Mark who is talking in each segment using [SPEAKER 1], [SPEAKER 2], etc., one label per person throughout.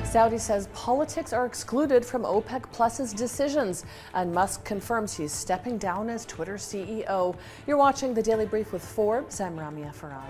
[SPEAKER 1] Saudi says politics are excluded from OPEC Plus's decisions, and Musk confirms he's stepping down as Twitter CEO. You're watching the Daily Brief with Forbes. I'm Ramia Faraj.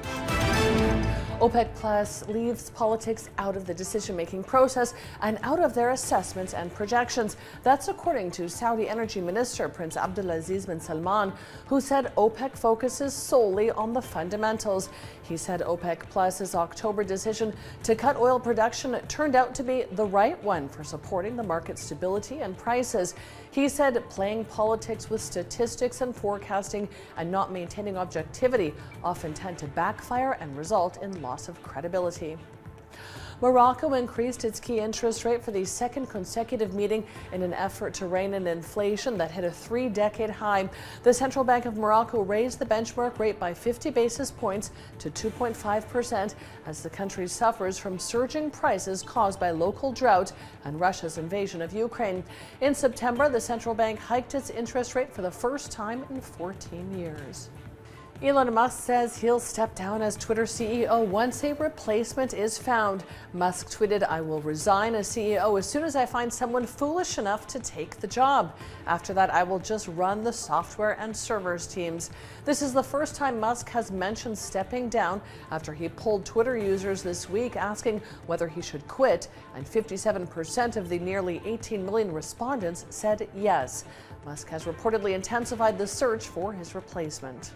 [SPEAKER 1] OPEC Plus leaves politics out of the decision-making process and out of their assessments and projections. That's according to Saudi Energy Minister Prince Abdulaziz bin Salman, who said OPEC focuses solely on the fundamentals. He said OPEC Plus's October decision to cut oil production turned out to be the right one for supporting the market stability and prices. He said playing politics with statistics and forecasting and not maintaining objectivity often tend to backfire and result in loss of credibility. Morocco increased its key interest rate for the second consecutive meeting in an effort to rein in inflation that hit a three-decade high. The Central Bank of Morocco raised the benchmark rate by 50 basis points to 2.5% as the country suffers from surging prices caused by local drought and Russia's invasion of Ukraine. In September, the central bank hiked its interest rate for the first time in 14 years. Elon Musk says he'll step down as Twitter CEO once a replacement is found. Musk tweeted, "I will resign as CEO as soon as I find someone foolish enough to take the job. After that, I will just run the software and servers teams." This is the first time Musk has mentioned stepping down after he polled Twitter users this week asking whether he should quit, and 57% of the nearly 18 million respondents said yes. Musk has reportedly intensified the search for his replacement.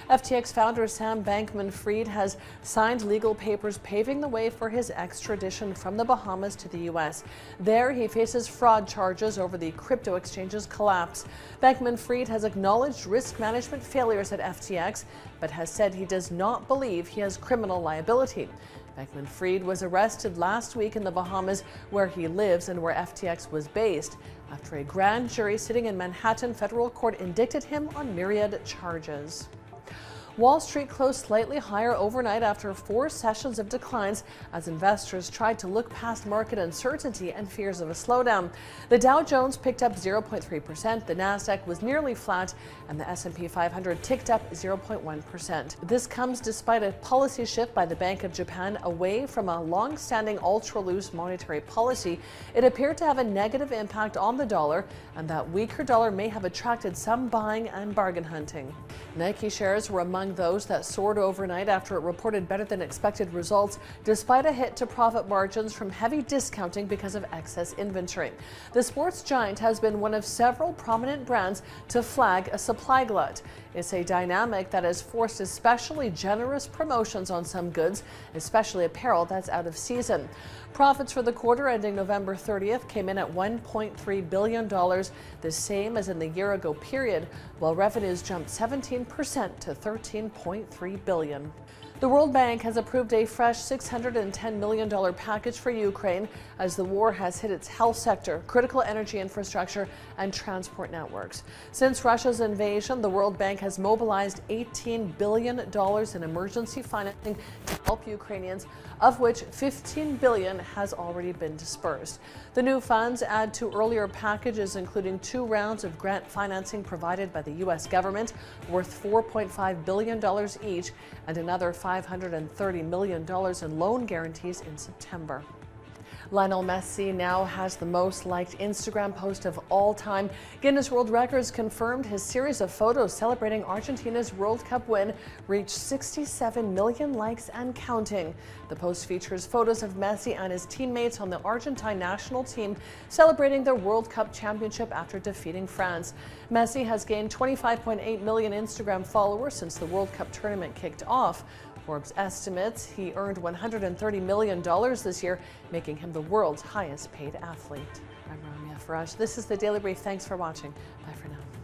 [SPEAKER 1] FTX founder Sam Bankman-Fried has signed legal papers paving the way for his extradition from the Bahamas to the U.S. There, he faces fraud charges over the crypto exchange's collapse. Bankman-Fried has acknowledged risk management failures at FTX, but has said he does not believe he has criminal liability. Bankman-Fried was arrested last week in the Bahamas, where he lives and where FTX was based, after a grand jury sitting in Manhattan federal court indicted him on myriad charges. Wall Street closed slightly higher overnight after 4 sessions of declines as investors tried to look past market uncertainty and fears of a slowdown. The Dow Jones picked up 0.3%, the Nasdaq was nearly flat, and the S&P 500 ticked up 0.1%. This comes despite a policy shift by the Bank of Japan away from a long-standing ultra-loose monetary policy. It appeared to have a negative impact on the dollar, and that weaker dollar may have attracted some buying and bargain hunting. Nike shares were among those that soared overnight after it reported better than expected results, despite a hit to profit margins from heavy discounting because of excess inventory. The sports giant has been one of several prominent brands to flag a supply glut. It's a dynamic that has forced especially generous promotions on some goods, especially apparel that's out of season. Profits for the quarter ending November 30th came in at $1.3 billion, the same as in the year-ago period, while revenues jumped 17% to $13.3 billion. The World Bank has approved a fresh $610 million package for Ukraine as the war has hit its health sector, critical energy infrastructure, and transport networks. Since Russia's invasion, the World Bank has mobilized $18 billion in emergency financing to help Ukrainians, of which $15 billion has already been dispersed. The new funds add to earlier packages, including 2 rounds of grant financing provided by the U.S. government worth $4.5 billion each, and another $530 million in loan guarantees in September. Lionel Messi now has the most liked Instagram post of all time. Guinness World Records confirmed his series of photos celebrating Argentina's World Cup win reached 67 million likes and counting. The post features photos of Messi and his teammates on the Argentine national team celebrating their World Cup championship after defeating France. Messi has gained 25.8 million Instagram followers since the World Cup tournament kicked off. Forbes estimates he earned $130 million this year, making him the world's highest paid athlete. I'm Ramia Faraj. This is the Daily Brief. Thanks for watching. Bye for now.